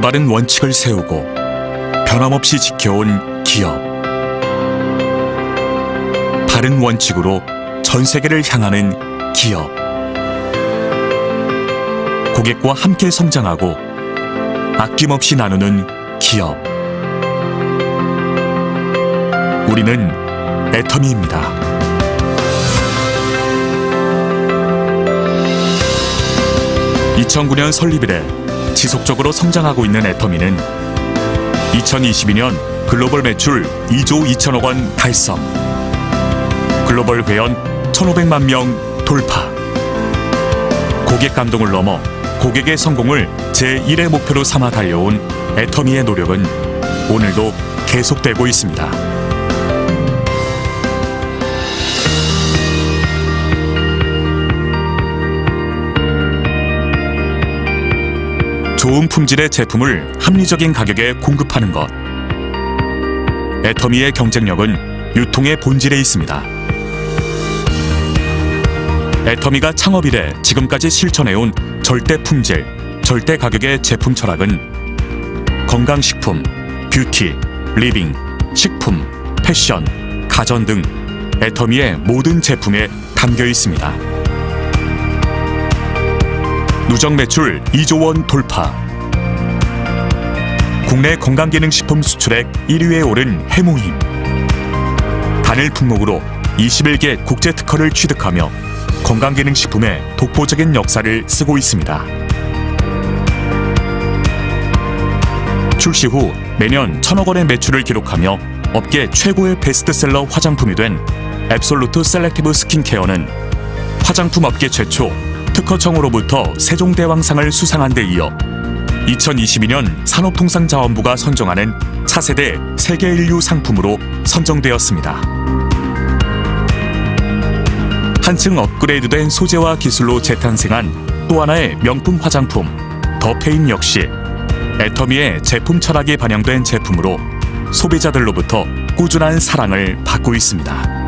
바른 원칙을 세우고 변함없이 지켜온 기업. 바른 원칙으로 전 세계를 향하는 기업. 고객과 함께 성장하고 아낌없이 나누는 기업. 우리는 애터미입니다. 2009년 설립 이래 지속적으로 성장하고 있는 애터미는 2022년 글로벌 매출 2조 2천억 원 달성, 글로벌 회원 1,500만 명 돌파. 고객 감동을 넘어 고객의 성공을 제1의 목표로 삼아 달려온 애터미의 노력은 오늘도 계속되고 있습니다. 좋은 품질의 제품을 합리적인 가격에 공급하는 것. 애터미의 경쟁력은 유통의 본질에 있습니다. 애터미가 창업 이래 지금까지 실천해온 절대 품질, 절대 가격의 제품 철학은 건강식품, 뷰티, 리빙, 식품, 패션, 가전 등 애터미의 모든 제품에 담겨 있습니다. 누적 매출 2조 원 돌파. 국내 건강기능식품 수출액 1위에 오른 해모힘. 단일 품목으로 21개 국제특허를 취득하며 건강기능식품의 독보적인 역사를 쓰고 있습니다. 출시 후 매년 1,000억 원의 매출을 기록하며 업계 최고의 베스트셀러 화장품이 된 앱솔루트 셀렉티브 스킨케어는 화장품 업계 최초 특허청으로부터 세종대왕상을 수상한 데 이어 2022년 산업통상자원부가 선정하는 차세대 세계인류 상품으로 선정되었습니다. 한층 업그레이드된 소재와 기술로 재탄생한 또 하나의 명품 화장품 더페인 역시 애터미의 제품 철학이 반영된 제품으로 소비자들로부터 꾸준한 사랑을 받고 있습니다.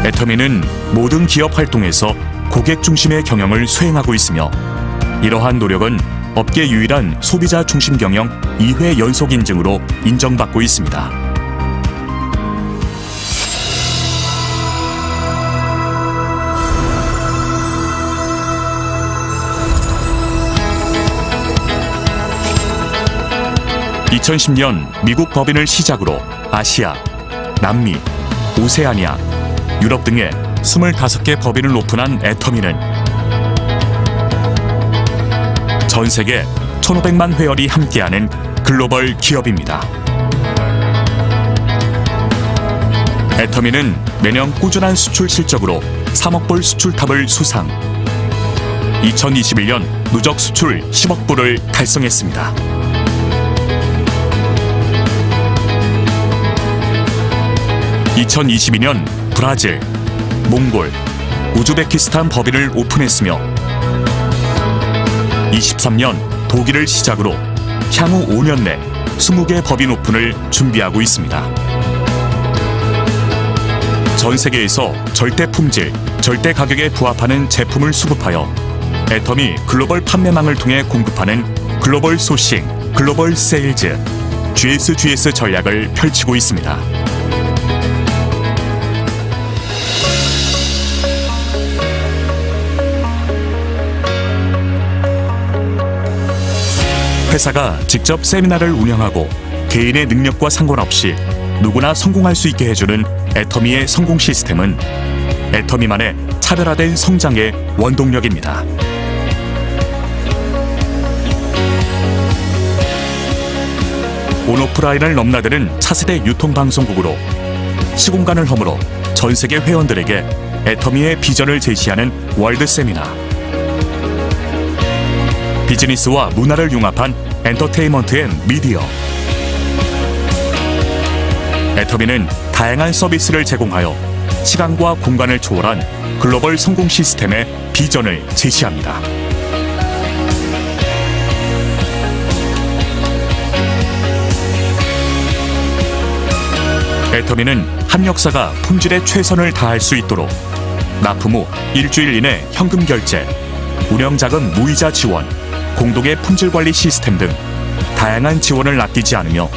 애터미는 모든 기업 활동에서 고객 중심의 경영을 수행하고 있으며 이러한 노력은 업계 유일한 소비자 중심 경영 2회 연속 인증으로 인정받고 있습니다. (2010년) 미국 법인을 시작으로 아시아, 남미, 오세아니아, 유럽 등의 25개 법인을 오픈한 애터미는 전 세계 1,500만 회원이 함께하는 글로벌 기업입니다. 애터미는 매년 꾸준한 수출 실적으로 3억 불 수출탑을 수상, 2021년 누적 수출 10억 불을 달성했습니다. (2022년) 브라질, 몽골, 우즈베키스탄 법인을 오픈했으며 23년 독일을 시작으로 향후 5년 내 20개 법인 오픈을 준비하고 있습니다. 전 세계에서 절대 품질, 절대 가격에 부합하는 제품을 수급하여 애터미 글로벌 판매망을 통해 공급하는 글로벌 소싱, 글로벌 세일즈, GSGS 전략을 펼치고 있습니다. 회사가 직접 세미나를 운영하고 개인의 능력과 상관없이 누구나 성공할 수 있게 해주는 애터미의 성공 시스템은 애터미만의 차별화된 성장의 원동력입니다. 온오프라인을 넘나드는 차세대 유통방송국으로 시공간을 허물어 전 세계 회원들에게 애터미의 비전을 제시하는 월드 세미나. 비즈니스와 문화를 융합한 엔터테인먼트 앤 미디어. 애터미는 다양한 서비스를 제공하여 시간과 공간을 초월한 글로벌 성공 시스템의 비전을 제시합니다. 애터미는 한 역사가 품질에 최선을 다할 수 있도록 납품 후 일주일 이내 현금 결제, 운영자금 무이자 지원, 공동의 품질관리 시스템 등 다양한 지원을 아끼지 않으며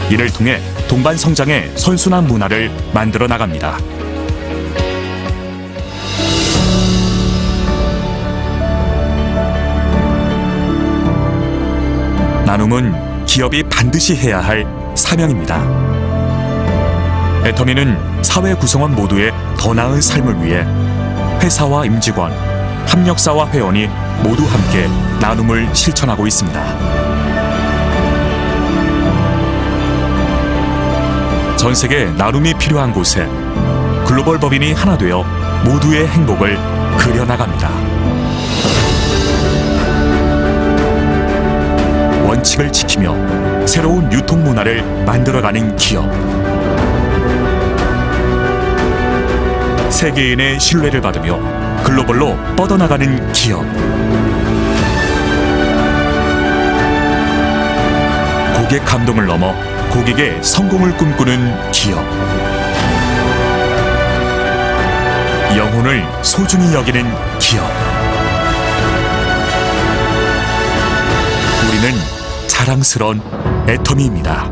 이를 통해 동반 성장의 선순환 문화를 만들어 나갑니다. 나눔은 기업이 반드시 해야 할 사명입니다. 애터미는 사회 구성원 모두의 더 나은 삶을 위해 회사와 임직원, 협력사와 회원이 모두 함께 나눔을 실천하고 있습니다. 전 세계 나눔이 필요한 곳에 글로벌 법인이 하나 되어 모두의 행복을 그려나갑니다. 원칙을 지키며 새로운 유통 문화를 만들어가는 기업. 세계인의 신뢰를 받으며 글로벌로 뻗어나가는 기업. 고객 감동을 넘어 고객의 성공을 꿈꾸는 기업. 영혼을 소중히 여기는 기업. 우리는 자랑스러운 애터미입니다.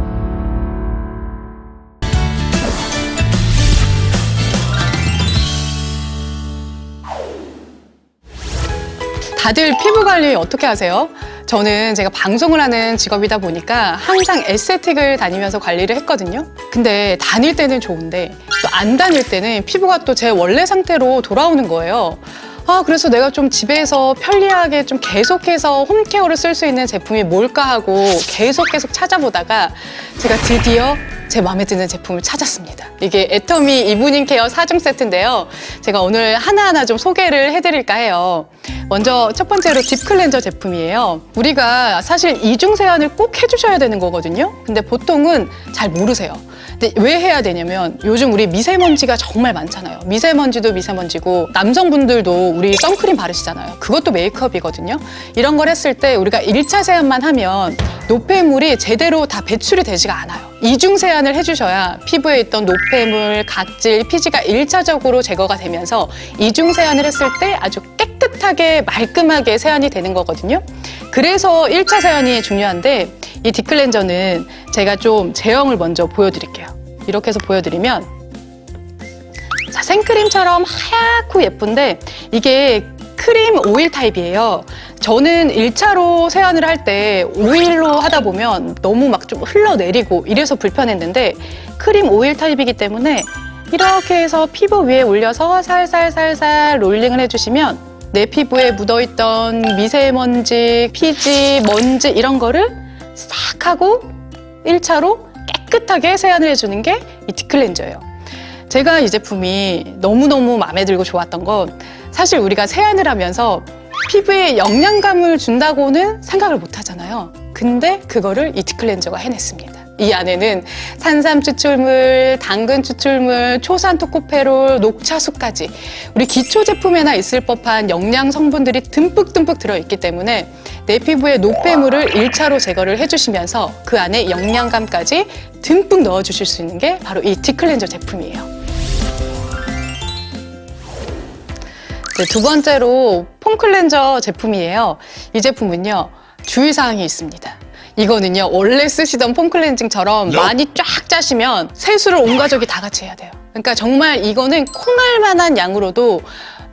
다들 피부 관리 어떻게 하세요? 저는 제가 방송을 하는 직업이다 보니까 항상 에스테틱을 다니면서 관리를 했거든요. 근데 다닐 때는 좋은데 또 안 다닐 때는 피부가 또 제 원래 상태로 돌아오는 거예요. 그래서 내가 좀 집에서 편리하게 좀 계속해서 홈케어를 쓸 수 있는 제품이 뭘까 하고 계속 찾아보다가 제가 드디어 제 마음에 드는 제품을 찾았습니다. 이게 애터미 이브닝 케어 4종 세트인데요. 제가 오늘 하나하나 좀 소개를 해드릴까 해요. 먼저 첫 번째로 딥 클렌저 제품이에요. 우리가 사실 이중 세안을 꼭 해주셔야 되는 거거든요. 근데 보통은 잘 모르세요. 근데 왜 해야 되냐면 요즘 우리 미세먼지가 정말 많잖아요. 미세먼지도 미세먼지고 남성분들도 우리 선크림 바르시잖아요. 그것도 메이크업이거든요. 이런 걸 했을 때 우리가 1차 세안만 하면 노폐물이 제대로 다 배출이 되지가 않아요. 이중 세안을 해주셔야 피부에 있던 노폐물, 각질, 피지가 1차적으로 제거가 되면서 이중 세안을 했을 때 아주 깨끗하게 말끔하게 세안이 되는 거거든요. 그래서 1차 세안이 중요한데 이 딥클렌저는 제가 좀 제형을 먼저 보여드릴게요. 이렇게 해서 보여드리면 자, 생크림처럼 하얗고 예쁜데 이게 크림 오일 타입이에요. 저는 1차로 세안을 할 때 오일로 하다 보면 너무 막 좀 흘러내리고 이래서 불편했는데 크림 오일 타입이기 때문에 이렇게 해서 피부 위에 올려서 살살살살 롤링을 해주시면 내 피부에 묻어있던 미세먼지, 피지, 먼지 이런 거를 싹 하고 1차로 깨끗하게 세안을 해주는 게 이 딥클렌저예요. 제가 이 제품이 너무너무 마음에 들고 좋았던 건 사실 우리가 세안을 하면서 피부에 영양감을 준다고는 생각을 못 하잖아요. 근데 그거를 이 딥클렌저가 해냈습니다. 이 안에는 산삼 추출물, 당근 추출물, 초산 토코페롤, 녹차수까지 우리 기초 제품에나 있을 법한 영양 성분들이 듬뿍듬뿍 들어있기 때문에 내 피부의 노폐물을 1차로 제거를 해주시면서 그 안에 영양감까지 듬뿍 넣어주실 수 있는 게 바로 이 딥클렌저 제품이에요. 네, 두 번째로 폼클렌저 제품이에요. 이 제품은요, 주의사항이 있습니다. 이거는요, 원래 쓰시던 폼 클렌징처럼 많이 쫙 짜시면 세수를 온 가족이 다 같이 해야 돼요. 그러니까 정말 이거는 콩알 만한 양으로도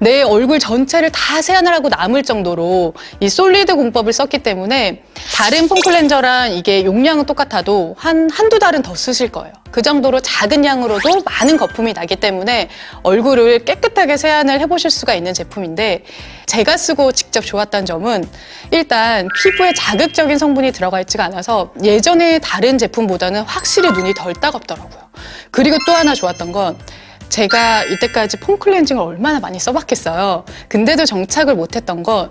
내 얼굴 전체를 다 세안을 하고 남을 정도로 이 솔리드 공법을 썼기 때문에 다른 폼 클렌저랑 이게 용량은 똑같아도 한두 달은 더 쓰실 거예요. 그 정도로 작은 양으로도 많은 거품이 나기 때문에 얼굴을 깨끗하게 세안을 해보실 수가 있는 제품인데 제가 쓰고 직접 좋았던 점은 일단 피부에 자극적인 성분이 들어가 있지가 않아서 예전에 다른 제품보다는 확실히 눈이 덜 따갑더라고요. 그리고 또 하나 좋았던 건 제가 이때까지 폼 클렌징을 얼마나 많이 써봤겠어요. 근데도 정착을 못했던 건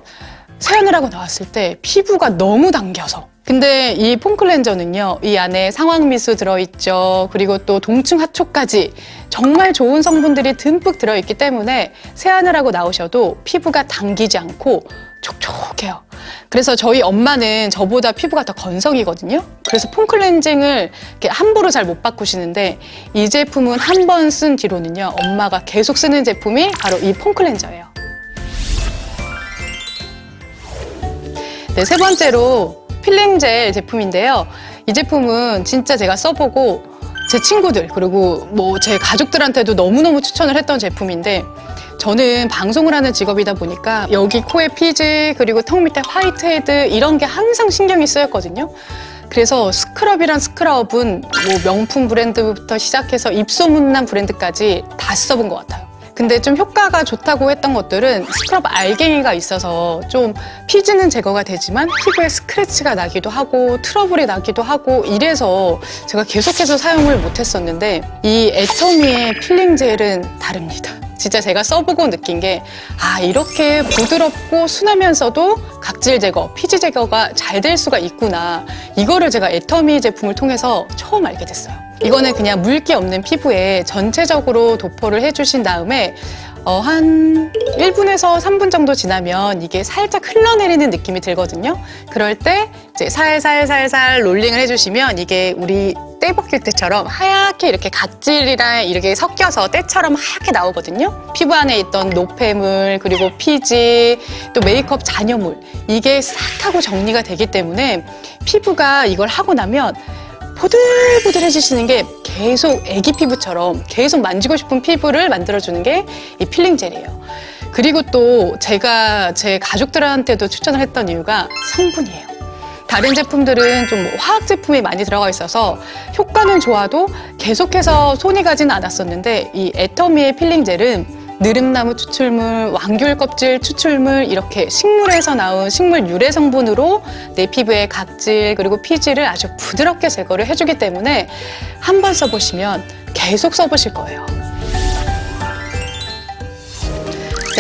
세안을 하고 나왔을 때 피부가 너무 당겨서. 근데 이 폼 클렌저는요, 이 안에 상황미수 들어있죠. 그리고 또 동충하초까지 정말 좋은 성분들이 듬뿍 들어있기 때문에 세안을 하고 나오셔도 피부가 당기지 않고 촉촉해요. 그래서 저희 엄마는 저보다 피부가 더 건성이거든요. 그래서 폼 클렌징을 이렇게 함부로 잘 못 바꾸시는데 이 제품은 한 번 쓴 뒤로는요, 엄마가 계속 쓰는 제품이 바로 이 폼 클렌저예요. 네, 세 번째로 필링 젤 제품인데요. 이 제품은 진짜 제가 써보고 제 친구들 그리고 뭐 제 가족들한테도 너무너무 추천을 했던 제품인데, 저는 방송을 하는 직업이다 보니까 여기 코에 피지 그리고 턱 밑에 화이트헤드 이런 게 항상 신경이 쓰였거든요. 그래서 스크럽이란 스크럽은 뭐 명품 브랜드부터 시작해서 입소문난 브랜드까지 다 써본 것 같아요. 근데 좀 효과가 좋다고 했던 것들은 스크럽 알갱이가 있어서 좀 피지는 제거가 되지만 피부에 스크래치가 나기도 하고 트러블이 나기도 하고 이래서 제가 계속해서 사용을 못했었는데, 이 애터미의 필링 젤은 다릅니다. 진짜 제가 써보고 느낀 게, 아, 이렇게 부드럽고 순하면서도 각질 제거, 피지 제거가 잘 될 수가 있구나. 이거를 제가 애터미 제품을 통해서 처음 알게 됐어요. 이거는 그냥 물기 없는 피부에 전체적으로 도포를 해주신 다음에 한 1분에서 3분 정도 지나면 이게 살짝 흘러내리는 느낌이 들거든요. 그럴 때 이제 살살살살 롤링을 해주시면 이게 우리 때 벗길 때처럼 하얗게 이렇게 각질이랑 이렇게 섞여서 때처럼 하얗게 나오거든요. 피부 안에 있던 노폐물 그리고 피지 또 메이크업 잔여물 이게 싹 하고 정리가 되기 때문에 피부가 이걸 하고 나면 보들보들해지시는 게 계속 애기 피부처럼 계속 만지고 싶은 피부를 만들어주는 게 이 필링 젤이에요. 그리고 또 제가 제 가족들한테도 추천을 했던 이유가 성분이에요. 다른 제품들은 좀 화학 제품이 많이 들어가 있어서 효과는 좋아도 계속해서 손이 가지는 않았었는데, 이 애터미의 필링 젤은 느릅나무 추출물, 왕귤 껍질 추출물 이렇게 식물에서 나온 식물 유래 성분으로 내 피부의 각질 그리고 피지를 아주 부드럽게 제거를 해주기 때문에 한 번 써보시면 계속 써보실 거예요.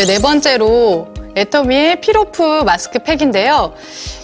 네 번째로 애터미의 필오프 마스크팩인데요.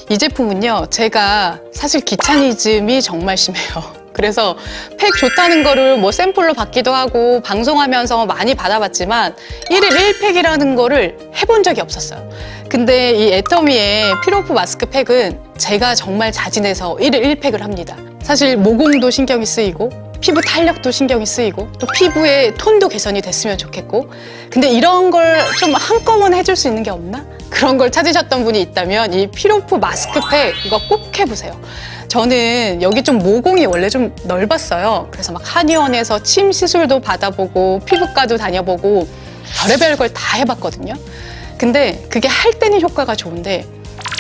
이 제품은요, 제가 사실 귀차니즘이 정말 심해요. 그래서 팩 좋다는 거를 뭐 샘플로 받기도 하고 방송하면서 많이 받아봤지만 1일 1팩이라는 거를 해본 적이 없었어요. 근데 이 애터미의 필오프 마스크팩은 제가 정말 자진해서 1일 1팩을 합니다. 사실 모공도 신경이 쓰이고 피부 탄력도 신경이 쓰이고 또 피부의 톤도 개선이 됐으면 좋겠고, 근데 이런 걸 좀 한꺼번에 해줄 수 있는 게 없나? 그런 걸 찾으셨던 분이 있다면 이 필오프 마스크팩 이거 꼭 해보세요. 저는 여기 좀 모공이 원래 좀 넓었어요. 그래서 막 한의원에서 침 시술도 받아보고 피부과도 다녀보고 별의별 걸 다 해봤거든요. 근데 그게 할 때는 효과가 좋은데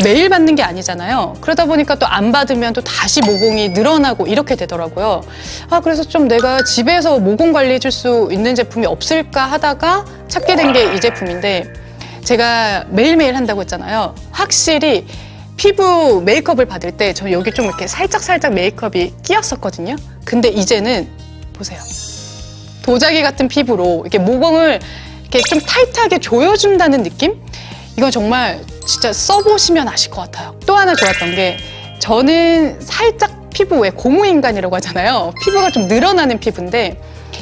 매일 받는 게 아니잖아요. 그러다 보니까 또 안 받으면 또 다시 모공이 늘어나고 이렇게 되더라고요. 아, 그래서 좀 내가 집에서 모공 관리해 줄 수 있는 제품이 없을까 하다가 찾게 된 게 이 제품인데, 제가 매일매일 한다고 했잖아요. 확실히 피부 메이크업을 받을 때 저 여기 좀 이렇게 살짝 메이크업이 끼었었거든요. 근데 이제는 보세요. 도자기 같은 피부로 이렇게 모공을 이렇게 좀 타이트하게 조여준다는 느낌? 이건 정말 진짜 써보시면 아실 것 같아요. 또 하나 좋았던 게, 저는 살짝 피부 왜 고무인간이라고 하잖아요. 피부가 좀 늘어나는 피부인데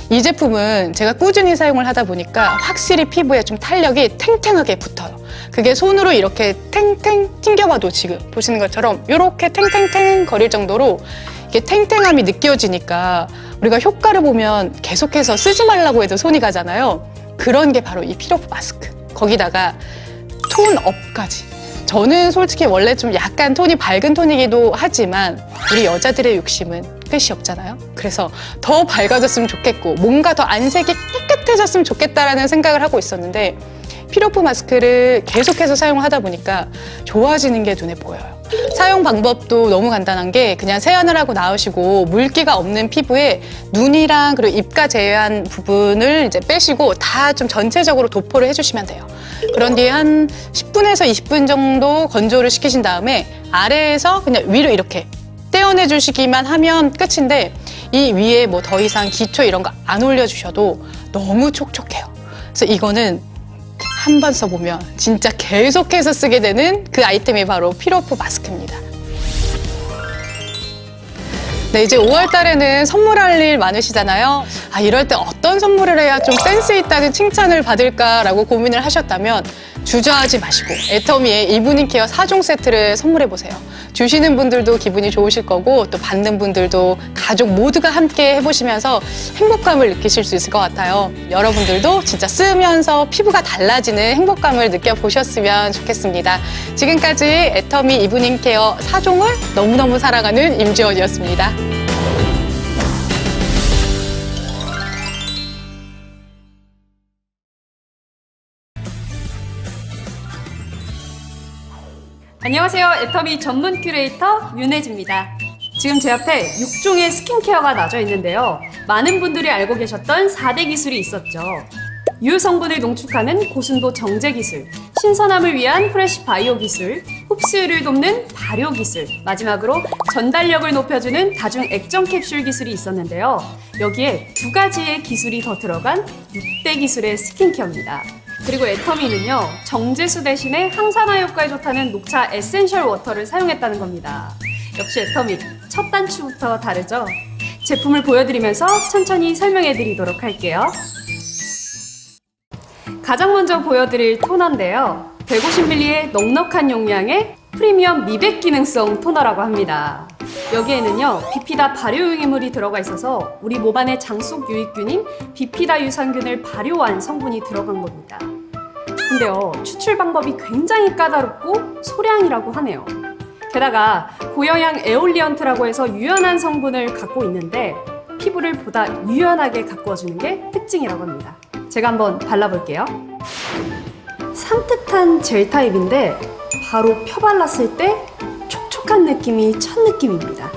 이 제품은 제가 꾸준히 사용을 하다 보니까 확실히 피부에 좀 탄력이 탱탱하게 붙어요. 그게 손으로 이렇게 탱탱 튕겨봐도 지금 보시는 것처럼 이렇게 탱탱탱 거릴 정도로 이게 탱탱함이 느껴지니까 우리가 효과를 보면 계속해서 쓰지 말라고 해도 손이 가잖아요. 그런 게 바로 이 필오프 마스크. 거기다가 톤업까지. 저는 솔직히 원래 좀 약간 톤이 밝은 톤이기도 하지만 우리 여자들의 욕심은 끝이 없잖아요. 그래서 더 밝아졌으면 좋겠고 뭔가 더 안색이 깨끗해졌으면 좋겠다라는 생각을 하고 있었는데, 필오프 마스크를 계속해서 사용하다 보니까 좋아지는 게 눈에 보여요. 사용 방법도 너무 간단한 게, 그냥 세안을 하고 나으시고 물기가 없는 피부에 눈이랑 그리고 입가 제외한 부분을 이제 빼시고 다 좀 전체적으로 도포를 해주시면 돼요. 그런 뒤에 한 10분에서 20분 정도 건조를 시키신 다음에 아래에서 그냥 위로 이렇게 떼어내 주시기만 하면 끝인데, 이 위에 뭐 더 이상 기초 이런 거 안 올려주셔도 너무 촉촉해요. 그래서 이거는 한 번 써보면 진짜 계속해서 쓰게 되는 그 아이템이 바로 필오프 마스크입니다. 네, 이제 5월 달에는 선물할 일 많으시잖아요. 아, 이럴 때 어떤 선물을 해야 좀 센스 있다는 칭찬을 받을까라고 고민을 하셨다면 주저하지 마시고 애터미의 이브닝 케어 4종 세트를 선물해 보세요. 주시는 분들도 기분이 좋으실 거고 또 받는 분들도 가족 모두가 함께 해보시면서 행복감을 느끼실 수 있을 것 같아요. 여러분들도 진짜 쓰면서 피부가 달라지는 행복감을 느껴보셨으면 좋겠습니다. 지금까지 애터미 이브닝 케어 4종을 너무너무 사랑하는 임지원이었습니다. 안녕하세요. 애터미 전문 큐레이터 윤혜지입니다. 지금 제 앞에 6종의 스킨케어가 놔져 있는데요. 많은 분들이 알고 계셨던 4대 기술이 있었죠. 유효성분을 농축하는 고순도 정제 기술, 신선함을 위한 프레시 바이오 기술, 흡수율을 돕는 발효 기술, 마지막으로 전달력을 높여주는 다중 액정 캡슐 기술이 있었는데요. 여기에 2가지의 기술이 더 들어간 6대 기술의 스킨케어입니다. 그리고 애터미는요, 정제수 대신에 항산화 효과에 좋다는 녹차 에센셜 워터를 사용했다는 겁니다. 역시 애터미, 첫 단추부터 다르죠? 제품을 보여드리면서 천천히 설명해 드리도록 할게요. 가장 먼저 보여드릴 토너인데요. 150ml의 넉넉한 용량의 프리미엄 미백 기능성 토너라고 합니다. 여기에는요, 비피다 발효 유기물이 들어가 있어서 우리 몸 안의 장속 유익균인 비피다 유산균을 발효한 성분이 들어간 겁니다. 근데요, 추출 방법이 굉장히 까다롭고 소량이라고 하네요. 게다가 고영양 에올리언트라고 해서 유연한 성분을 갖고 있는데 피부를 보다 유연하게 가꾸어주는 게 특징이라고 합니다. 제가 한번 발라볼게요. 산뜻한 젤 타입인데 바로 펴발랐을 때 촉촉한 느낌이 첫 느낌입니다.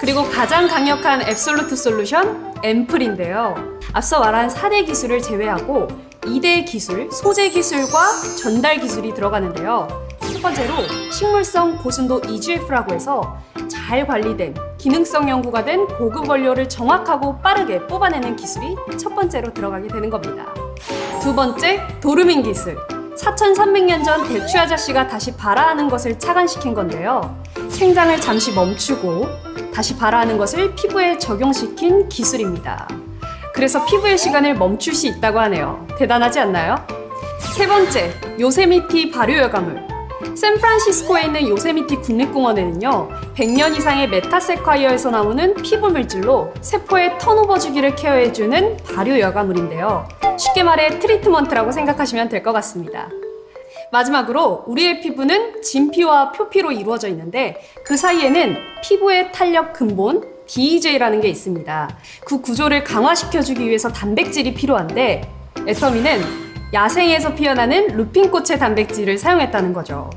그리고 가장 강력한 앱솔루트 솔루션 앰플인데요. 앞서 말한 4대 기술을 제외하고 2대 기술, 소재 기술과 전달 기술이 들어가는데요. 첫 번째로 식물성 고순도 EGF라고 해서 잘 관리된 기능성 연구가 된 고급 원료를 정확하고 빠르게 뽑아내는 기술이 첫 번째로 들어가게 되는 겁니다. 두 번째, 도르민 기술. 4,300년 전 대추 아저씨가 다시 발화하는 것을 착안시킨 건데요. 생장을 잠시 멈추고 다시 발화하는 것을 피부에 적용시킨 기술입니다. 그래서 피부의 시간을 멈출 수 있다고 하네요. 대단하지 않나요? 세 번째, 요세미티 발효 여과물. 샌프란시스코에 있는 요세미티 국립공원에는요, 100년 이상의 메타세콰이어에서 나오는 피부 물질로 세포의 턴오버 주기를 케어해주는 발효 여과물인데요. 쉽게 말해 트리트먼트라고 생각하시면 될 것 같습니다. 마지막으로 우리의 피부는 진피와 표피로 이루어져 있는데 그 사이에는 피부의 탄력 근본 DEJ라는 게 있습니다. 그 구조를 강화시켜주기 위해서 단백질이 필요한데 애터미는 야생에서 피어나는 루핀꽃의 단백질을 사용했다는 거죠.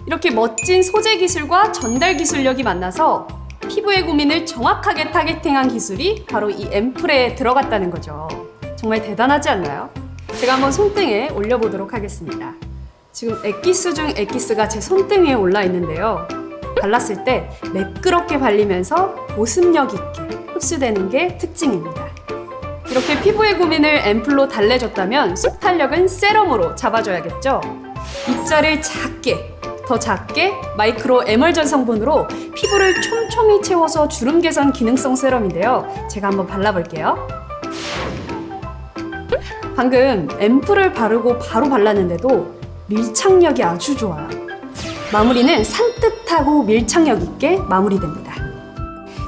이렇게 멋진 소재 기술과 전달 기술력이 만나서 피부의 고민을 정확하게 타겟팅한 기술이 바로 이 앰플에 들어갔다는 거죠. 정말 대단하지 않나요? 제가 한번 손등에 올려보도록 하겠습니다. 지금 엑기스 중 엑기스가 제 손등 위에 올라 있는데요. 발랐을 때 매끄럽게 발리면서 보습력 있게 흡수되는 게 특징입니다. 이렇게 피부의 고민을 앰플로 달래줬다면 속 탄력은 세럼으로 잡아줘야겠죠? 입자를 작게, 더 작게 마이크로 에멀전 성분으로 피부를 촘촘히 채워서 주름 개선 기능성 세럼인데요. 제가 한번 발라볼게요. 방금 앰플을 바르고 바로 발랐는데도 밀착력이 아주 좋아요. 마무리는 산뜻하고 밀착력 있게 마무리됩니다.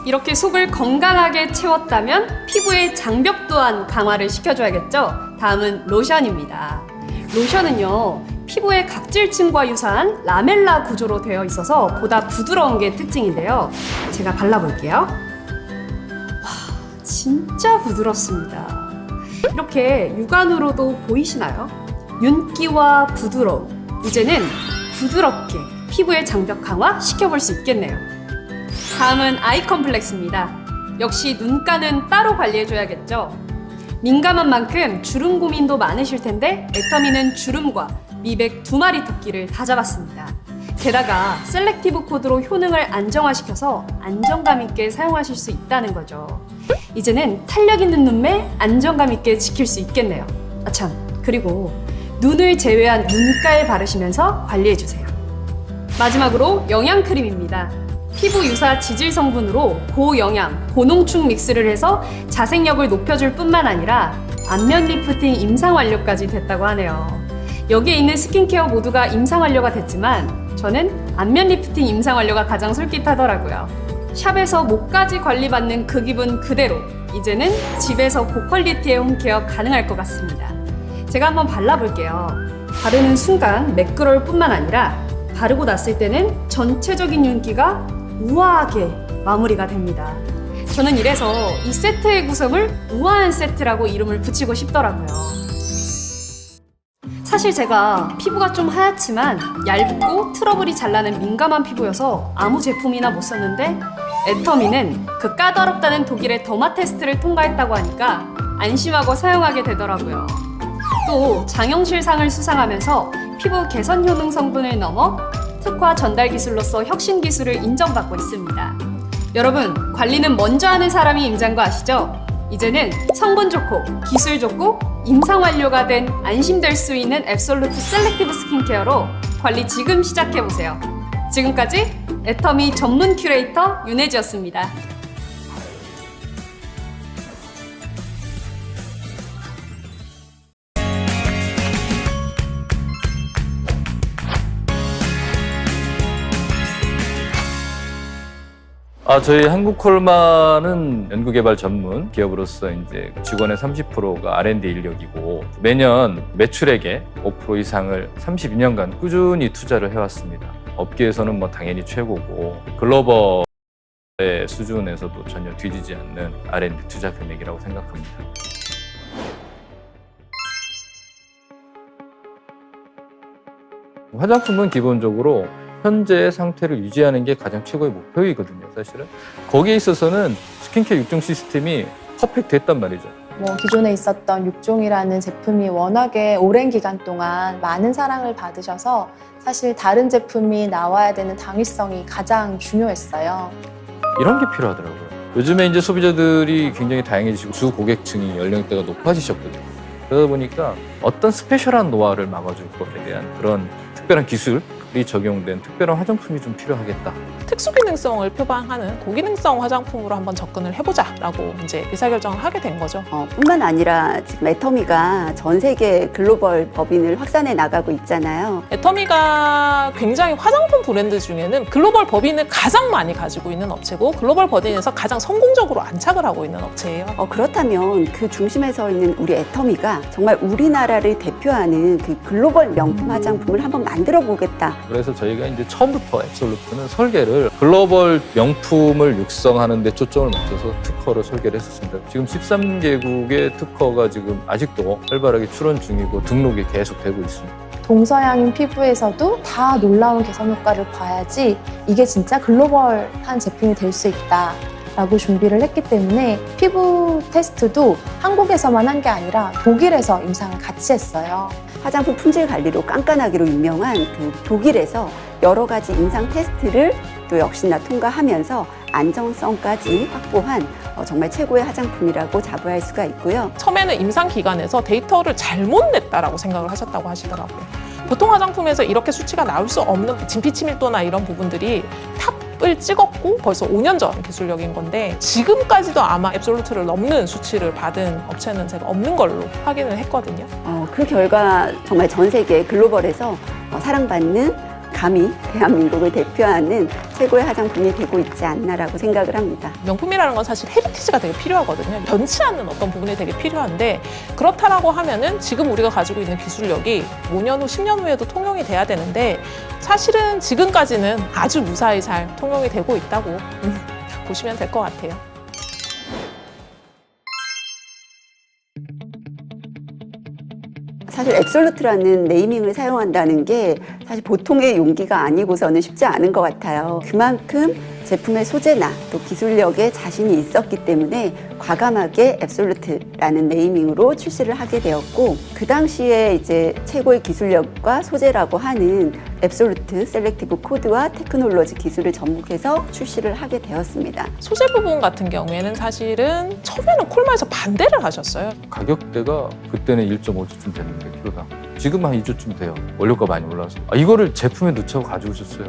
이렇게 속을 건강하게 채웠다면 피부의 장벽 또한 강화를 시켜줘야겠죠? 다음은 로션입니다. 로션은요, 피부의 각질층과 유사한 라멜라 구조로 되어 있어서 보다 부드러운 게 특징인데요. 제가 발라볼게요. 와, 진짜 부드럽습니다. 이렇게 육안으로도 보이시나요? 윤기와 부드러움. 이제는 부드럽게 피부의 장벽 강화 시켜볼 수 있겠네요. 다음은 아이 컴플렉스입니다. 역시 눈가는 따로 관리해줘야겠죠. 민감한 만큼 주름 고민도 많으실 텐데 애터미는 주름과 미백 2마리 토끼를 다 잡았습니다. 게다가 셀렉티브 코드로 효능을 안정화시켜서 안정감 있게 사용하실 수 있다는 거죠. 이제는 탄력 있는 눈매 안정감 있게 지킬 수 있겠네요. 아참, 그리고 눈을 제외한 눈가에 바르시면서 관리해주세요. 마지막으로 영양크림입니다. 피부 유사 지질 성분으로 고영양, 고농축 믹스를 해서 자생력을 높여줄 뿐만 아니라 안면 리프팅 임상 완료까지 됐다고 하네요. 여기에 있는 스킨케어 모두가 임상 완료가 됐지만 저는 안면 리프팅 임상 완료가 가장 솔깃하더라고요. 샵에서 목까지 관리받는 그 기분 그대로 이제는 집에서 고퀄리티의 홈케어 가능할 것 같습니다. 제가 한번 발라볼게요. 바르는 순간 매끄러울 뿐만 아니라 바르고 났을 때는 전체적인 윤기가 우아하게 마무리가 됩니다. 저는 이래서 이 세트의 구성을 우아한 세트라고 이름을 붙이고 싶더라고요. 사실 제가 피부가 좀 하얗지만 얇고 트러블이 잘 나는 민감한 피부여서 아무 제품이나 못 썼는데 애터미는 그 까다롭다는 독일의 더마 테스트를 통과했다고 하니까 안심하고 사용하게 되더라고요. 또 장영실상을 수상하면서 피부 개선 효능 성분을 넘어 특화 전달 기술로서 혁신 기술을 인정받고 있습니다. 여러분, 관리는 먼저 하는 사람이 임자인 거 아시죠? 이제는 성분 좋고 기술 좋고 임상 완료가 된 안심될 수 있는 앱솔루트 셀렉티브 스킨케어로 관리 지금 시작해보세요. 지금까지 애터미 전문 큐레이터 윤혜지였습니다. 저희 한국콜마는 연구개발 전문 기업으로서 이제 직원의 30%가 R&D 인력이고 매년 매출액의 5% 이상을 32년간 꾸준히 투자를 해왔습니다. 업계에서는 뭐 당연히 최고고 글로벌의 수준에서도 전혀 뒤지지 않는 R&D 투자 금액이라고 생각합니다. 화장품은 기본적으로 현재의 상태를 유지하는 게 가장 최고의 목표이거든요, 사실은. 거기에 있어서는 스킨케어 6종 시스템이 퍼펙트했단 말이죠. 기존에 있었던 6종이라는 제품이 워낙에 오랜 기간 동안 많은 사랑을 받으셔서 사실 다른 제품이 나와야 되는 당위성이 가장 중요했어요. 이런 게 필요하더라고요. 요즘에 이제 소비자들이 굉장히 다양해지시고 주 고객층이 연령대가 높아지셨거든요. 그러다 보니까 어떤 스페셜한 노하우를 막아줄 것에 대한 그런 특별한 기술이 적용된 특별한 화장품이 좀 필요하겠다. 특수 기능성을 표방하는 고기능성 화장품으로 한번 접근을 해보자라고 이제 의사결정을 하게 된 거죠. 뿐만 아니라 지금 애터미가 전 세계 글로벌 법인을 확산해 나가고 있잖아요. 애터미가 굉장히 화장품 브랜드 중에는 글로벌 법인을 가장 많이 가지고 있는 업체고 글로벌 법인에서 가장 성공적으로 안착을 하고 있는 업체예요. 그렇다면 그 중심에 서 있는 우리 애터미가 정말 우리나라를 대표하는 그 글로벌 명품 화장품을 한번 만들어 보겠다. 그래서 저희가 이제 처음부터 앱솔루트는 설계를 글로벌 명품을 육성하는 데 초점을 맞춰서 특허를 설계를 했었습니다. 지금 13개국의 특허가 지금 아직도 활발하게 출원 중이고 등록이 계속되고 있습니다. 동서양인 피부에서도 다 놀라운 개선 효과를 봐야지 이게 진짜 글로벌한 제품이 될 수 있다 라고 준비를 했기 때문에 피부 테스트도 한국에서만 한 게 아니라 독일에서 임상을 같이 했어요. 화장품 품질 관리로 깐깐하기로 유명한 그 독일에서 여러 가지 임상 테스트를 또 역시나 통과하면서 안정성까지 확보한 정말 최고의 화장품이라고 자부할 수가 있고요. 처음에는 임상 기관에서 데이터를 잘못 냈다라고 생각을 하셨다고 하시더라고요. 보통 화장품에서 이렇게 수치가 나올 수 없는 진피 치밀도나 이런 부분들이 탑을 찍었고 벌써 5년 전 기술력인 건데 지금까지도 아마 앱솔루트를 넘는 수치를 받은 업체는 제가 없는 걸로 확인을 했거든요. 그 결과 정말 전 세계 글로벌에서 사랑받는 감히 대한민국을 대표하는 최고의 화장품이 되고 있지 않나라고 생각을 합니다. 명품이라는 건 사실 헤리티지가 되게 필요하거든요. 변치 않는 어떤 부분이 되게 필요한데 그렇다라고 하면은 지금 우리가 가지고 있는 기술력이 5년 후, 10년 후에도 통용이 돼야 되는데 사실은 지금까지는 아주 무사히 잘 통용이 되고 있다고 보시면 될 것 같아요. 사실 앱솔루트라는 네이밍을 사용한다는 게 사실 보통의 용기가 아니고서는 쉽지 않은 것 같아요. 그만큼 제품의 소재나 또 기술력에 자신이 있었기 때문에 과감하게 앱솔루트라는 네이밍으로 출시를 하게 되었고 그 당시에 이제 최고의 기술력과 소재라고 하는 앱솔루트 셀렉티브 코드와 테크놀로지 기술을 접목해서 출시를 하게 되었습니다. 소재 부분 같은 경우에는 사실은 처음에는 콜마에서 반대를 하셨어요. 가격대가 그때는 1.5조쯤 됐는데 키로당. 지금 한 2조쯤 돼요. 원료가 많이 올라서. 이거를 제품에 넣자고 가지고 오셨어요.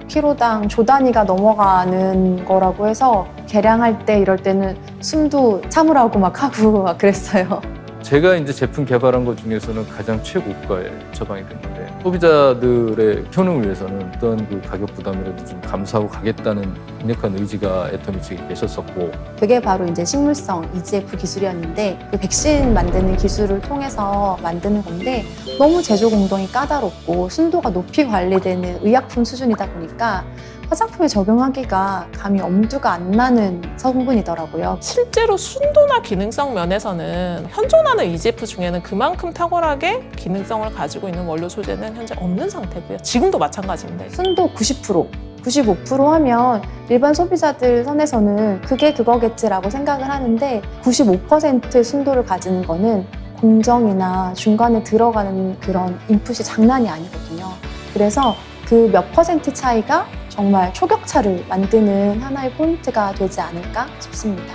키로당 조 단위가 넘어가는 거라고 해서 계량할 때 이럴 때는 숨도 참으라고 막 하고 막 그랬어요. 제가 이제 제품 개발한 것 중에서는 가장 최고가에 처방이 됐는데 소비자들의 효능을 위해서는 어떤 그 가격 부담이라도 좀 감수하고 가겠다는 강력한 의지가 애터미 측에 계셨었고 그게 바로 이제 식물성 EGF 기술이었는데 그 백신 만드는 기술을 통해서 만드는 건데 너무 제조 공정이 까다롭고 순도가 높이 관리되는 의약품 수준이다 보니까 화장품에 적용하기가 감히 엄두가 안 나는 성분이더라고요. 실제로 순도나 기능성 면에서는 현존하는 EGF 중에는 그만큼 탁월하게 기능성을 가지고 있는 원료 소재는 현재 없는 상태고요. 지금도 마찬가지인데. 순도 90%, 95% 하면 일반 소비자들 선에서는 그게 그거겠지라고 생각을 하는데 95% 순도를 가지는 거는 공정이나 중간에 들어가는 그런 인풋이 장난이 아니거든요. 그래서 그 몇 퍼센트 차이가 정말 초격차를 만드는 하나의 포인트가 되지 않을까 싶습니다.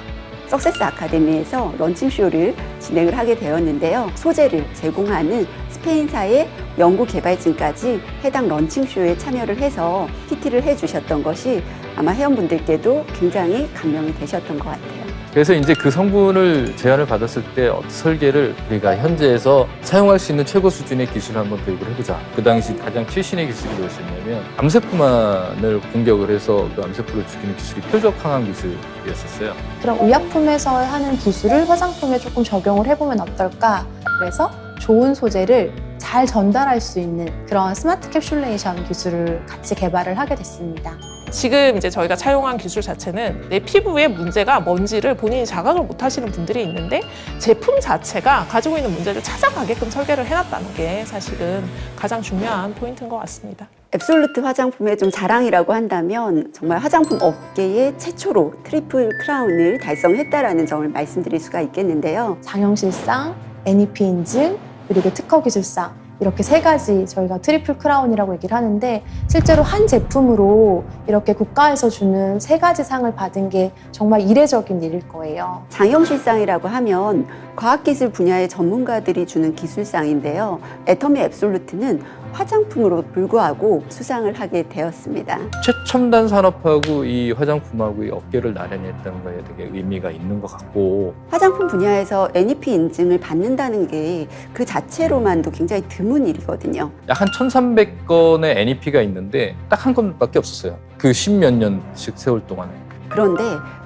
석세스 아카데미에서 런칭쇼를 진행을 하게 되었는데요. 소재를 제공하는 스페인사의 연구 개발진까지 해당 런칭쇼에 참여를 해서 PT를 해주셨던 것이 아마 회원분들께도 굉장히 감명이 되셨던 것 같아요. 그래서 이제 그 성분을 제안을 받았을 때 설계를 우리가 현재에서 사용할 수 있는 최고 수준의 기술을 한번 도입을 해보자. 그 당시 가장 최신의 기술이 뭐였었냐면 암세포만을 공격을 해서 그 암세포를 죽이는 기술이 표적 항암 기술이었었어요. 그럼 의약품에서 하는 기술을 화장품에 조금 적용을 해보면 어떨까? 그래서 좋은 소재를 잘 전달할 수 있는 그런 스마트 캡슐레이션 기술을 같이 개발을 하게 됐습니다. 지금 이제 저희가 차용한 기술 자체는 내 피부에 문제가 뭔지를 본인이 자각을 못 하시는 분들이 있는데 제품 자체가 가지고 있는 문제를 찾아가게끔 설계를 해놨다는 게 사실은 가장 중요한 포인트인 것 같습니다. 앱솔루트 화장품의 좀 자랑이라고 한다면 정말 화장품 업계의 최초로 트리플 크라운을 달성했다라는 점을 말씀드릴 수가 있겠는데요. 장형실상, NEP 인증, 그리고 특허 기술상 이렇게 세 가지 저희가 트리플 크라운이라고 얘기를 하는데 실제로 한 제품으로 이렇게 국가에서 주는 세 가지 상을 받은 게 정말 이례적인 일일 거예요. 장형실상이라고 하면 과학기술 분야의 전문가들이 주는 기술상인데요. 애터미 앱솔루트는 화장품으로 불구하고 수상을 하게 되었습니다. 최첨단 산업하고 이 화장품하고 이 업계를 나란히 했다는 거에 되게 의미가 있는 것 같고 화장품 분야에서 NEP 인증을 받는다는 게 그 자체로만도 굉장히 드문 일이거든요. 약 한 1,300건의 NEP가 있는데 딱 한 건밖에 없었어요. 그 10몇 년씩 세월 동안에. 그런데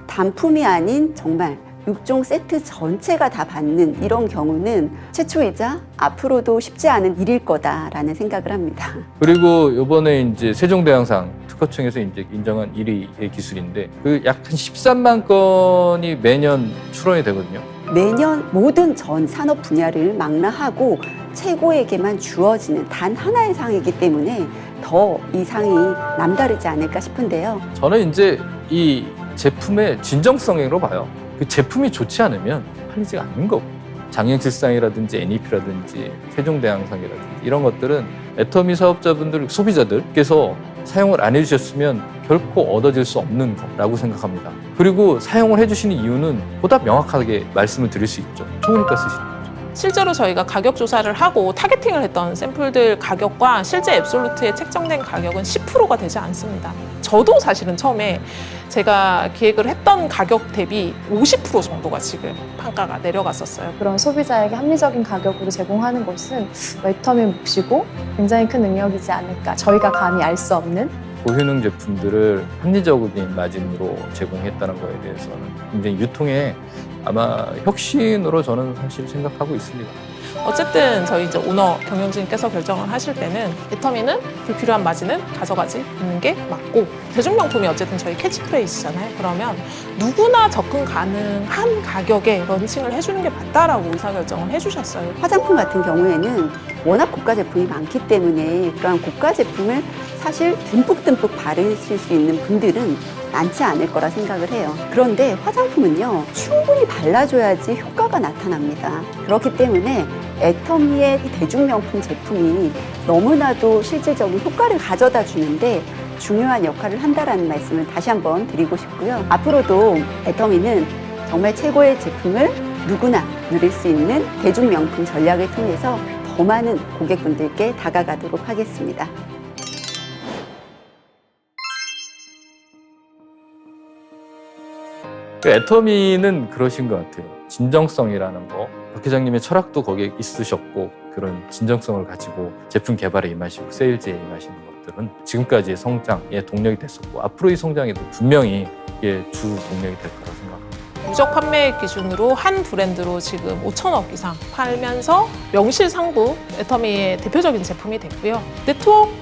단품이 아닌 정말 6종 세트 전체가 다 받는 이런 경우는 최초이자 앞으로도 쉽지 않은 일일 거다라는 생각을 합니다. 그리고 이번에 이제 세종대왕상 특허청에서 이제 인정한 1위의 기술인데 그 약 한 13만 건이 매년 출원이 되거든요. 매년 모든 전 산업 분야를 망라하고 최고에게만 주어지는 단 하나의 상이기 때문에 더 이 상이 남다르지 않을까 싶은데요. 저는 이제 이 제품의 진정성으로 봐요. 그 제품이 좋지 않으면 팔리지가 않는 거고 장형실상이라든지 NEP라든지 세종대왕상이라든지 이런 것들은 애터미 사업자분들, 소비자들께서 사용을 안 해주셨으면 결코 얻어질 수 없는 거라고 생각합니다. 그리고 사용을 해주시는 이유는 보다 명확하게 말씀을 드릴 수 있죠. 좋으니까 쓰시는 거죠. 실제로 저희가 가격 조사를 하고 타겟팅을 했던 샘플들 가격과 실제 앱솔루트에 책정된 가격은 10%가 되지 않습니다. 저도 사실은 처음에 제가 기획을 했던 가격 대비 50% 정도가 지금 판가가 내려갔었어요. 그런 소비자에게 합리적인 가격으로 제공하는 것은 애터미의 몫이고 굉장히 큰 능력이지 않을까. 저희가 감히 알 수 없는 고효능 제품들을 합리적인 마진으로 제공했다는 거에 대해서는 굉장히 유통에 아마 혁신으로 저는 사실 생각하고 있습니다. 어쨌든 저희 이제 오너 경영진께서 결정을 하실 때는 애터미는 불필요한 마진은 가져가지 않는 게 맞고 대중명품이 어쨌든 저희 캐치프레이즈잖아요. 그러면 누구나 접근 가능한 가격에 런칭을 해주는 게 맞다라고 의사결정을 해주셨어요. 화장품 같은 경우에는 워낙 고가 제품이 많기 때문에 그러한 고가 제품을 사실 듬뿍듬뿍 바르실 수 있는 분들은 많지 않을 거라 생각을 해요. 그런데 화장품은요, 충분히 발라줘야지 효과가 나타납니다. 그렇기 때문에 애터미의 대중명품 제품이 너무나도 실질적인 효과를 가져다 주는데 중요한 역할을 한다라는 말씀을 다시 한번 드리고 싶고요. 앞으로도 애터미는 정말 최고의 제품을 누구나 누릴 수 있는 대중명품 전략을 통해서 더 많은 고객분들께 다가가도록 하겠습니다. 애터미는 그러신 것 같아요. 진정성이라는 거, 박 회장님의 철학도 거기에 있으셨고 그런 진정성을 가지고 제품 개발에 임하시고 세일즈에 임하시는 것들은 지금까지의 성장의 동력이 됐었고 앞으로의 성장에도 분명히 이게 주 동력이 될 거라 생각합니다. 누적 판매 기준으로 한 브랜드로 지금 5천억 이상 팔면서 명실상부 애터미의 대표적인 제품이 됐고요. 네트워크,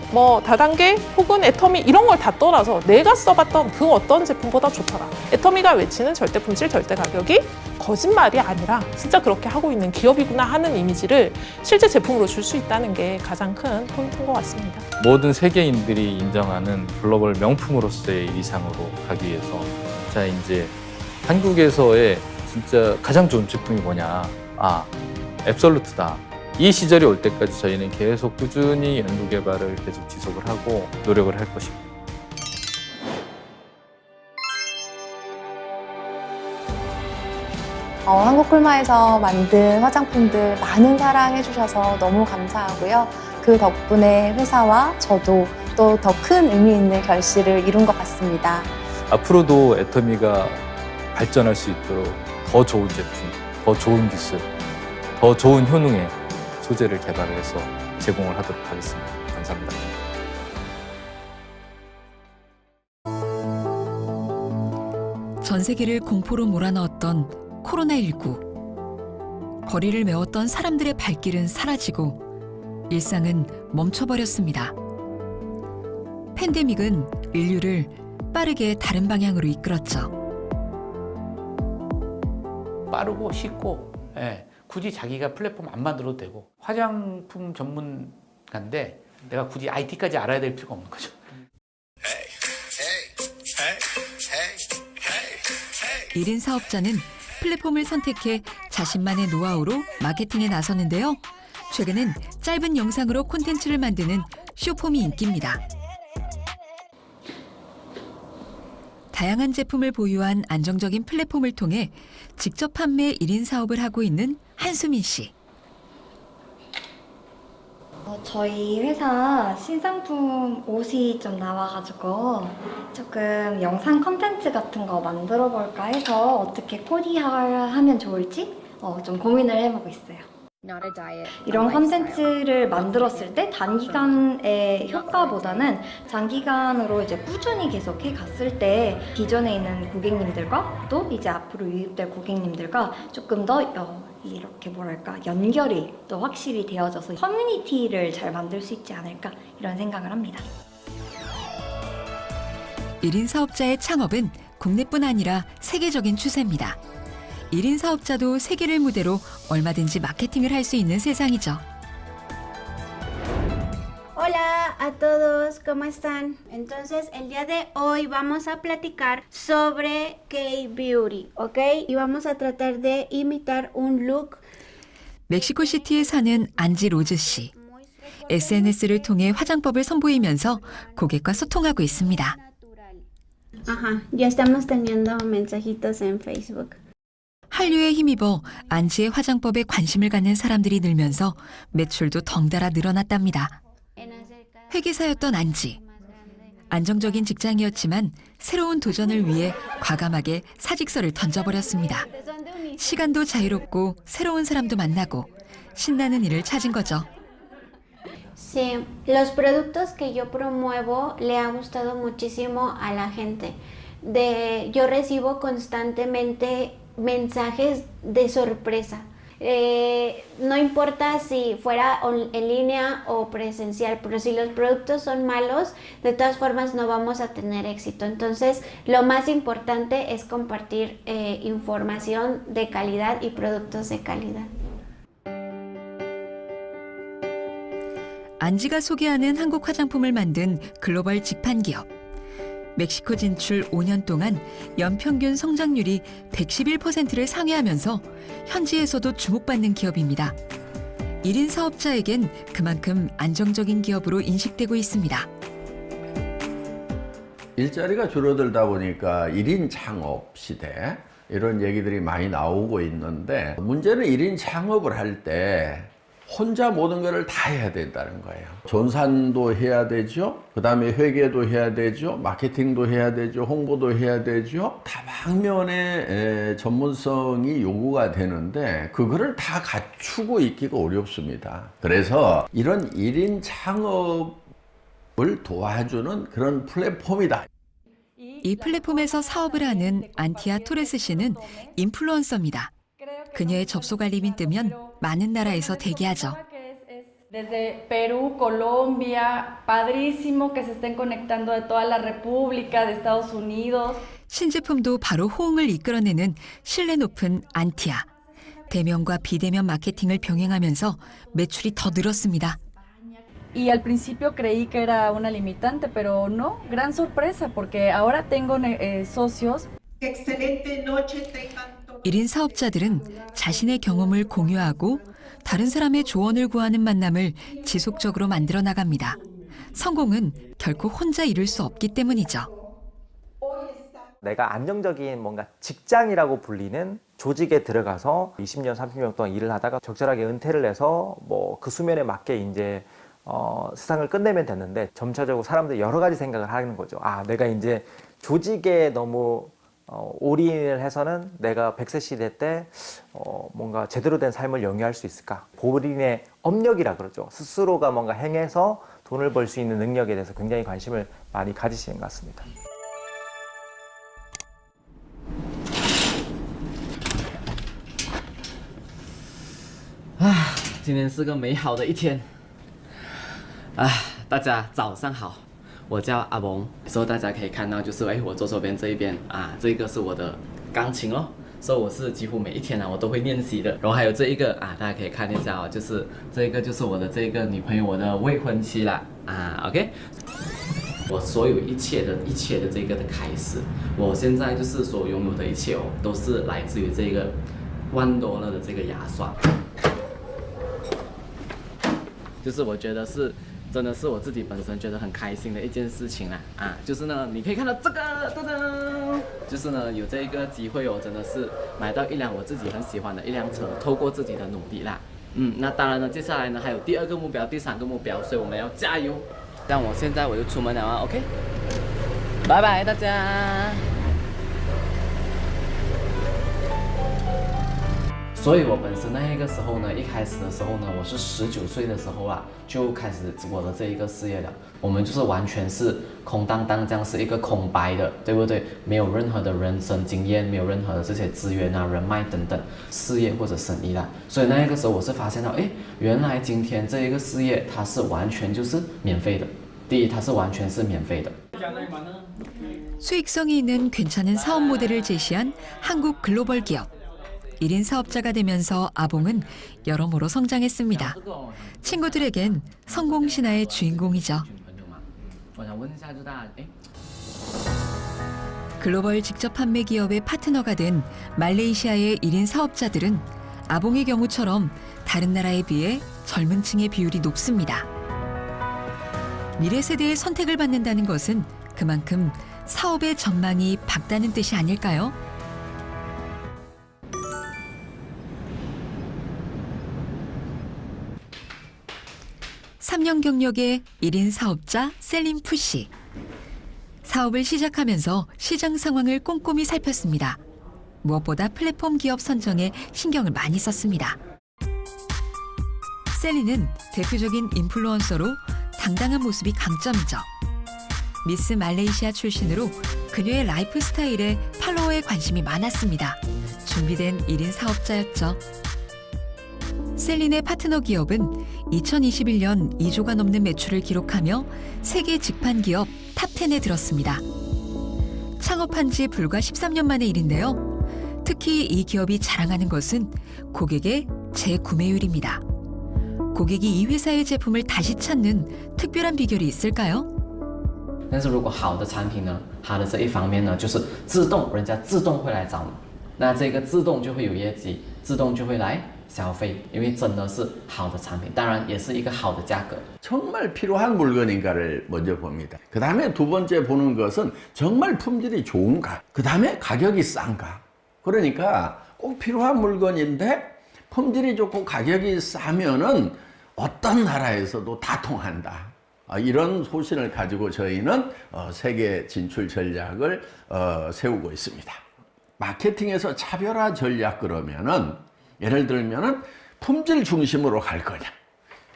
다단계 혹은 애터미 이런 걸 다 떠나서 내가 써봤던 그 어떤 제품보다 좋더라. 애터미가 외치는 절대 품질, 절대 가격이 거짓말이 아니라 진짜 그렇게 하고 있는 기업이구나 하는 이미지를 실제 제품으로 줄 수 있다는 게 가장 큰 포인트인 것 같습니다. 모든 세계인들이 인정하는 글로벌 명품으로서의 이상으로 가기 위해서 자 이제 한국에서의 진짜 가장 좋은 제품이 뭐냐? 앱솔루트다. 이 시절이 올 때까지 저희는 계속 꾸준히 연구 개발을 계속 지속을 하고 노력을 할 것입니다. 한국콜마에서 만든 화장품들 많은 사랑해 주셔서 너무 감사하고요. 그 덕분에 회사와 저도 또 더 큰 의미 있는 결실을 이룬 것 같습니다. 앞으로도 애터미가 발전할 수 있도록 더 좋은 제품, 더 좋은 기술, 더 좋은 효능의 소재를 개발을 해서 제공을 하도록 하겠습니다. 감사합니다. 전 세계를 공포로 몰아넣었던 코로나19. 거리를 메웠던 사람들의 발길은 사라지고 일상은 멈춰버렸습니다. 팬데믹은 인류를 빠르게 다른 방향으로 이끌었죠. 빠르고 쉽고 굳이 자기가 플랫폼 안 만들어도 되고 화장품 전문가인데 내가 굳이 IT까지 알아야 될 필요가 없는 거죠. 1인 사업자는 플랫폼을 선택해 자신만의 노하우로 마케팅에 나섰는데요. 최근엔 짧은 영상으로 콘텐츠를 만드는 쇼폼이 인기입니다. 다양한 제품을 보유한 안정적인 플랫폼을 통해 직접 판매 1인 사업을 하고 있는 한수민 씨. 저희 회사 신상품 옷이 좀 나와가지고 조금 영상 컨텐츠 같은 거 만들어 볼까 해서 어떻게 코디하면 좋을지 좀 고민을 해보고 있어요. 이런 컨텐츠를 만들었을 때 단기간의 효과보다는 장기간으로 이제 꾸준히 계속 해 갔을 때 기존에 있는 고객님들과 또 이제 앞으로 유입될 고객님들과 조금 더 이렇게 뭐랄까 연결이 또 확실히 되어져서 커뮤니티를 잘 만들 수 있지 않을까 이런 생각을 합니다. 1인 사업자의 창업은 국내뿐 아니라 세계적인 추세입니다. 1인 사업자도 세계를 무대로 얼마든지 마케팅을 할 수 있는 세상이죠. Hola a todos, ¿cómo están? Entonces, el día de hoy vamos a platicar sobre K-Beauty, ¿ok? Y vamos a tratar de imitar un look. 멕시코시티에 사는 안지 로즈 씨. SNS를 통해 화장법을 선보이면서 고객과 소통하고 있습니다. Ajá, ya estamos teniendo mensajitos en Facebook. 한류에 힘입어 안지의 화장법에 관심을 갖는 사람들이 늘면서 매출도 덩달아 늘어났답니다. 회계사였던 안지. 안정적인 직장이었지만 새로운 도전을 위해 과감하게 사직서를 던져버렸습니다. 시간도 자유롭고 새로운 사람도 만나고 신나는 일을 찾은 거죠. Sí, los productos que yo promuevo le ha gustado muchísimo a la gente. Yo recibo constantemente mensajes de sorpresa. No importa si fuera en línea o presencial, pero si los productos son malos, de todas formas no vamos a tener éxito. Entonces, lo más importante es compartir información de calidad y productos de calidad. 안지가 소개하는 한국 화장품을 만든 글로벌 직판 기업. 멕시코 진출 5년 동안 연평균 성장률이 111%를 상회하면서 현지에서도 주목받는 기업입니다. 1인 사업자에겐 그만큼 안정적인 기업으로 인식되고 있습니다. 일자리가 줄어들다 보니까 1인 창업 시대 이런 얘기들이 많이 나오고 있는데 문제는 1인 창업을 할 때 혼자 모든 것을 다 해야 된다는 거예요. 전산도 해야 되죠. 그 다음에 회계도 해야 되죠. 마케팅도 해야 되죠. 홍보도 해야 되죠. 다방면의 전문성이 요구가 되는데 그거를 다 갖추고 있기가 어렵습니다. 그래서 이런 1인 창업을 도와주는 그런 플랫폼이다. 이 플랫폼에서 사업을 하는 안티아 토레스 씨는 인플루언서입니다. 그녀의 접속 알림이 뜨면 많은 나라에서 대기하죠. Desde Perú, Colombia, padrísimo que se estén conectando de toda la República, de Estados Unidos. 신제품도 바로 호응을 이끌어내는 신뢰 높은 안티아. 대면과 비대면 마케팅을 병행하면서 매출이 더 늘었습니다. Y al principio creí que era una limitante, pero no, gran sorpresa porque ahora tengo socios. 1인 사업자들은 자신의 경험을 공유하고 다른 사람의 조언을 구하는 만남을 지속적으로 만들어 나갑니다. 성공은 결코 혼자 이룰 수 없기 때문이죠. 내가 안정적인 뭔가 직장이라고 불리는 조직에 들어가서 20년, 30년 동안 일을 하다가 적절하게 은퇴를 해서 뭐 그 수면에 맞게 이제 세상을 끝내면 됐는데 점차적으로 사람들이 여러 가지 생각을 하는 거죠. 아, 내가 이제 조직에 너무 올인을 해서는 내가 100세 시대 때 뭔가 제대로 된 삶을 영위할 수 있을까? 본인의 업력이라 그러죠. 스스로가 뭔가 행해서 돈을 벌 수 있는 능력에 대해서 굉장히 관심을 많이 가지시는 것 같습니다. 今天是个美好的一天。大家早上好，我叫阿蒙。所以大家可以看到，就是我左手边这一边这个是我的钢琴咯。所以我是几乎每一天我都会练习的。然后还有这一个大家可以看一下就是这个就是我的这个女朋友，我的未婚妻啦OK。我所有一切的这个的开始，我现在就是所拥有的一切都是来自于这个$1000的这个牙刷。就是我觉得是真的是我自己本身觉得很开心的一件事情啦就是呢，你可以看到这个，噔噔，就是呢有这一个机会真的是买到一辆我自己很喜欢的一辆车，透过自己的努力啦，那当然呢，接下来呢还有第2个目标、第3个目标，所以我们要加油。像我现在我就出门了OK， 拜拜大家。所以我本身那个时候呢，一开始的时候呢，我是19岁的时候就开始我的这一个事业了。我们就是完全是空荡荡这样，是一个空白的，对不对？没有任何的人生经验，没有任何的这些资源人脉等等，事业或者生意啦。所以那个时候我是发现到，原来今天这一个事业它是完全就是免费的。第一，它是完全是免费的。 수익성이 있는 괜찮은 사업 모델을 제시한 한국 글로벌 기업. 1인 사업자가 되면서 아봉은 여러모로 성장했습니다. 친구들에겐 성공 신화의 주인공이죠. 글로벌 직접 판매 기업의 파트너가 된 말레이시아의 1인 사업자들은 아봉의 경우처럼 다른 나라에 비해 젊은 층의 비율이 높습니다. 미래 세대의 선택을 받는다는 것은 그만큼 사업의 전망이 밝다는 뜻이 아닐까요? 3년 경력의 1인 사업자 셀린 푸씨. 사업을 시작하면서 시장 상황을 꼼꼼히 살폈습니다. 무엇보다 플랫폼 기업 선정에 신경을 많이 썼습니다. 셀린은 대표적인 인플루언서로 당당한 모습이 강점이죠. 미스 말레이시아 출신으로 그녀의 라이프 스타일에 팔로워에 관심이 많았습니다. 준비된 1인 사업자였죠. 셀린의 파트너 기업은 2021년 2조가 넘는 매출을 기록하며 세계 직판 기업 탑10에 들었습니다. 창업한 지 불과 13년 만의 일인데요. 특히 이 기업이 자랑하는 것은 고객의 재구매율입니다. 고객이 이 회사의 제품을 다시 찾는 특별한 비결이 있을까요? 但是如果好的产品呢，它的这一方面呢，就是自动人家自动会来找你，那这个自动就会有业绩，自动就会来消费，因为真的是好的产品，当然也是一个好的价格。 정말 필요한 물건인가를 먼저 봅니다. 그 다음에 두 번째 보는 것은 정말 품질이 좋은가. 그 다음에 가격이 싼가. 그러니까 꼭 필요한 물건인데 품질이 좋고 가격이 싸면은 어떤 나라에서도 다 통한다. 이런 소신을 가지고 저희는 세계 진출 전략을 세우고 있습니다. 마케팅에서 차별화 전략 그러면은 예를 들면은 품질 중심으로 갈 거냐,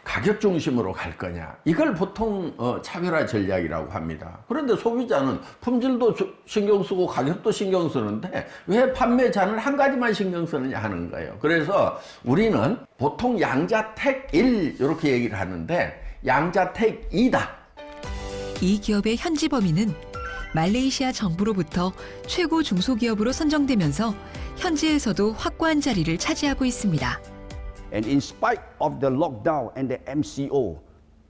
가격 중심으로 갈 거냐, 이걸 보통 차별화 전략이라고 합니다. 그런데 소비자는 품질도 신경 쓰고 가격도 신경 쓰는데 왜 판매자는 한 가지만 신경 쓰느냐 하는 거예요. 그래서 우리는 보통 양자택 1 이렇게 얘기를 하는데 양자택 2다. 이 기업의 현지 범위는 말레이시아 정부로부터 최고 중소기업으로 선정되면서 현지에서도 확고한 자리를 차지하고 있습니다. And in spite of the lockdown and the MCO,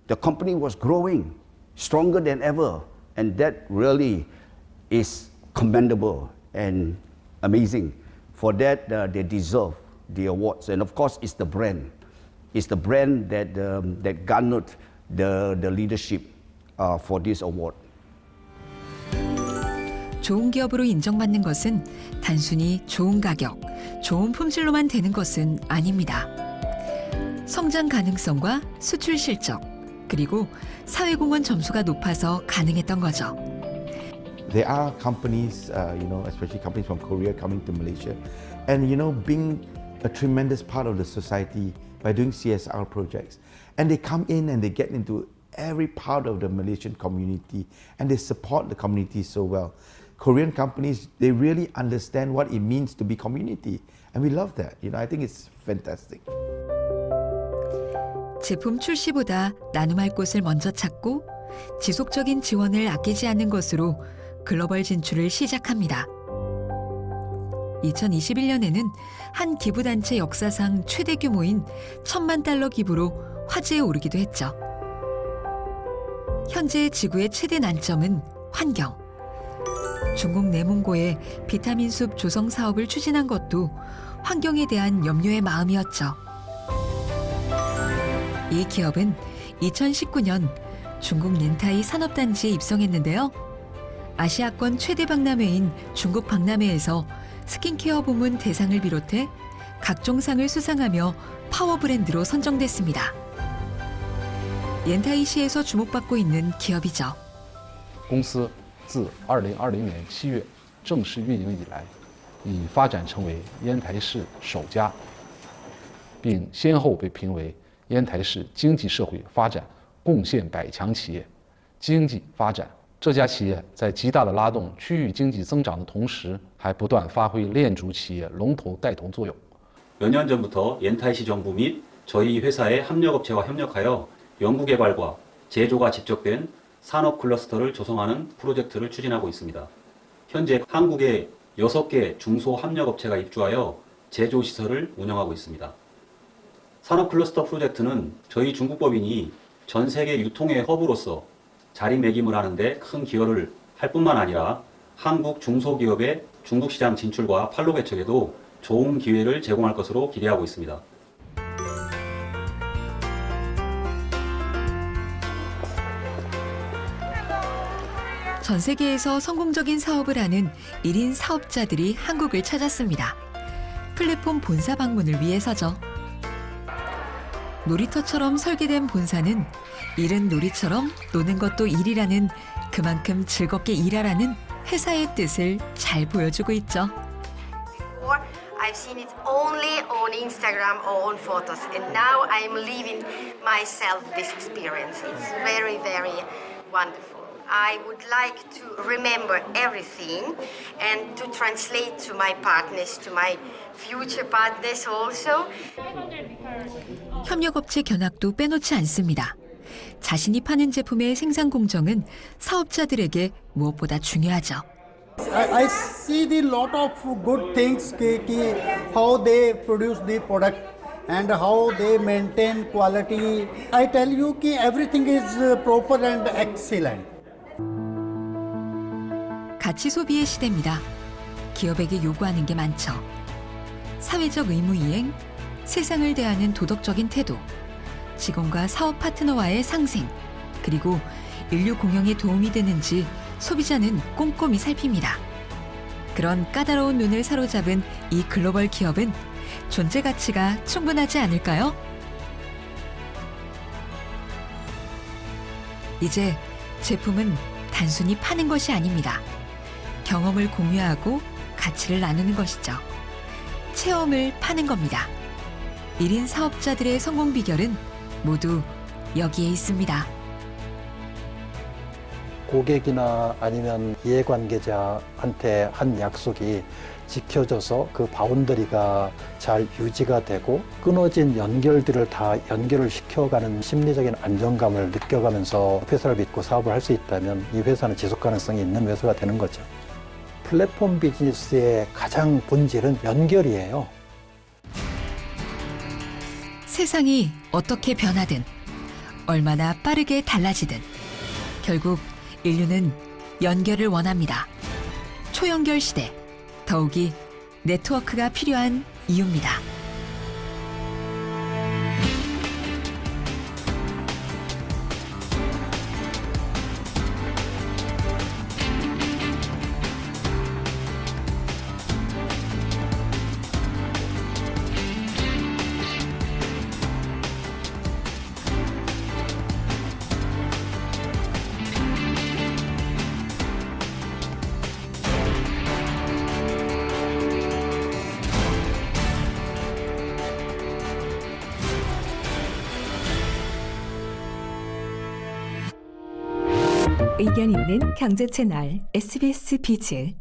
the company was growing stronger than ever. And that really is commendable and amazing. For that, they deserve the awards. And of course, it's the brand. It's the brand that, that garnered the leadership for this award. 좋은 기업으로 인정받는 것은 단순히 좋은 가격, 좋은 품질로만 되는 것은 아닙니다. 성장 가능성과 수출 실적, 그리고 사회공헌 점수가 높아서 가능했던 거죠. There are companies, especially companies from Korea coming to Malaysia, and being a tremendous part of the society by doing CSR projects. And they come in and they get into every part of the Malaysian community, and they support the community so well. Korean companies, they really understand what it means to be community, and we love that. I think it's fantastic. 제품 출시보다 나눔할 곳을 먼저 찾고 지속적인 지원을 아끼지 않는 것으로 글로벌 진출을 시작합니다. 2021년에는 한 기부단체 역사상 최대 규모인 $10,000,000 기부로 화제에 오르기도 했죠. 현재 지구의 최대 난점은 환경. 중국 내몽고의 비타민 숲 조성 사업을 추진한 것도 환경에 대한 염려의 마음이었죠. 이 기업은 2019년 중국 넨타이 산업단지에 입성했는데요. 아시아권 최대 박람회인 중국 박람회에서 스킨케어 부문 대상을 비롯해 각종 상을 수상하며 파워 브랜드로 선정됐습니다. 옌타이시에서 주목받고 있는 기업이죠. 公司自2020年7月正式运营以来，已发展成为烟台市首家，并先后被评为烟台市经济社会发展贡献100强企业。经济发展，这家企业在极大的拉动区域经济增长的同时，还不断发挥链主企业龙头带头作用。 몇 년 전부터 옌타이시 정부 및 저희 회사의 협력업체와 협력하여 연구개발과 제조가 집적된 산업 클러스터를 조성하는 프로젝트를 추진하고 있습니다. 현재 한국에 6개 중소협력업체가 입주하여 제조시설을 운영하고 있습니다. 산업 클러스터 프로젝트는 저희 중국법인이 전 세계 유통의 허브로서 자리매김을 하는데 큰 기여를 할 뿐만 아니라 한국 중소기업의 중국 시장 진출과 판로 개척에도 좋은 기회를 제공할 것으로 기대하고 있습니다. 전 세계에서 성공적인 사업을 하는 1인 사업자들이 한국을 찾았습니다. 플랫폼 본사 방문을 위해서죠. 놀이터처럼 설계된 본사는 일은 놀이처럼 노는 것도 일이라는, 그만큼 즐겁게 일하라는 회사의 뜻을 잘 보여주고 있죠. I've seen it only on Instagram or on photos, and now I'm living myself this experience. It's very, very wonderful. I would like to remember everything and to translate to my partners, to my future partners also. 협력업체 견학도 빼놓지 않습니다. 자신이 파는 제품의 생산 공정은 사업자들에게 무엇보다 중요하죠. I see the lot of good things how they produce the product and how they maintain quality. I tell you everything is proper and excellent. 가치 소비의 시대입니다. 기업에게 요구하는 게 많죠. 사회적 의무 이행, 세상을 대하는 도덕적인 태도, 직원과 사업 파트너와의 상생, 그리고 인류 공영에 도움이 되는지 소비자는 꼼꼼히 살핍니다. 그런 까다로운 눈을 사로잡은 이 글로벌 기업은 존재 가치가 충분하지 않을까요? 이제 제품은 단순히 파는 것이 아닙니다. 경험을 공유하고 가치를 나누는 것이죠. 체험을 파는 겁니다. 1인 사업자들의 성공 비결은 모두 여기에 있습니다. 고객이나 아니면 이해관계자한테 한 약속이 지켜져서 그 바운더리가 잘 유지가 되고 끊어진 연결들을 다 연결을 시켜가는 심리적인 안정감을 느껴가면서 회사를 믿고 사업을 할 수 있다면 이 회사는 지속 가능성이 있는 회사가 되는 거죠. 플랫폼 비즈니스의 가장 본질은 연결이에요. 세상이 어떻게 변하든 얼마나 빠르게 달라지든 결국 인류는 연결을 원합니다. 초연결 시대, 더욱이 네트워크가 필요한 이유입니다. 의견 있는 경제 채널 SBS 비즈